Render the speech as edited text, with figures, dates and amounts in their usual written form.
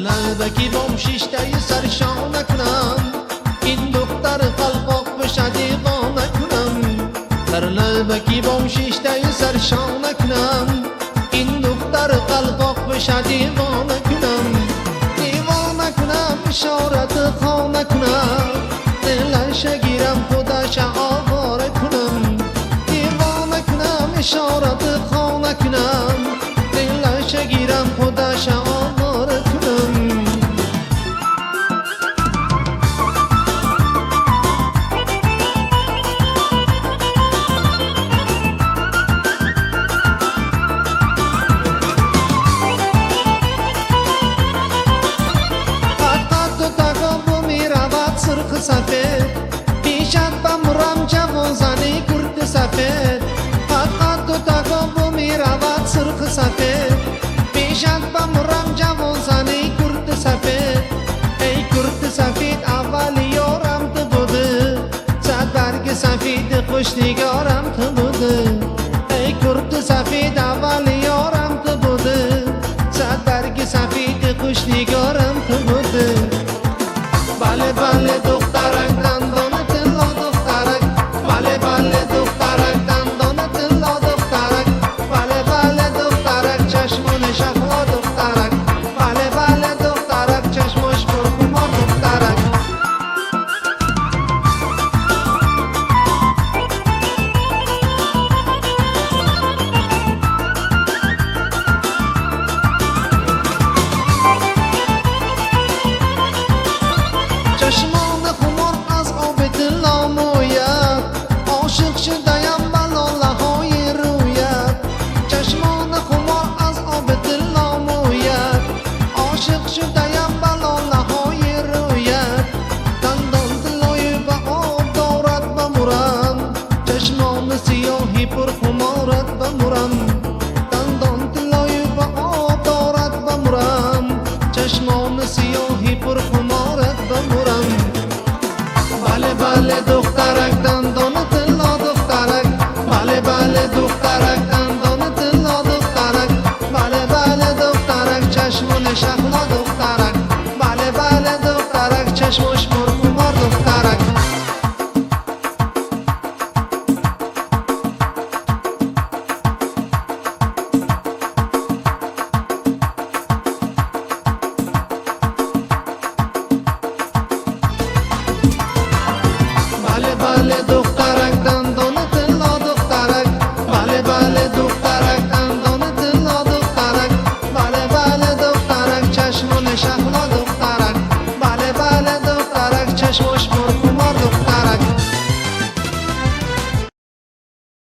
لبکی بام شیشتای سرشان نکنم این دختر قلقاق بشه دیوانه کنم در لبکی بام شیشتای سرشان نکنم این دختر قلقاق بشه دیوانه کنم دیوانه کنم اشارت خانه کنم دلش گیرم خودش آواره کنم دیوانه کنم اشارت خانه کنم دلش گیرم خودش آواره کنم سرخ سفید پیشت بمرم جوان زنی کرد سفید فقط تو تکابو می رود سرخ سفید پیشت بمرم جوان زنی کرد سفید ای کرد سفید اول یارم تو بوده صد برگ سفید خوش نگارم تو بوده ای کرد سفید اول یارم تو بوده صد برگ سفید خوش نگارم تو بوده بله بله دخترک دندان تلا دخترک بله بله دخترک دندان تلا دخترک بله بله دخترک چشمان شفا دخترک بله بله دخترک چشمش پرخمار دخترک چشمان خمار از آب دل آموید عاشق شده‌ام بلاله های رویت چشمان خمار از آب دل آموید عاشق شده‌ام بلاله های رویت دندان طلای به آب دارد بمرم چشمان سیاهی پر خمارت بمرم دندان طلای به آب دارد بمرم چشمان سیاهی پر خمارت بمرم بله بله دخترک دندان تلا دخترک بله بله دخترک دندان تلا دخترک بله بله دخترک چشمان شفنا دخترک بله بله دخترک چشمش پرخمار دخترک بله بله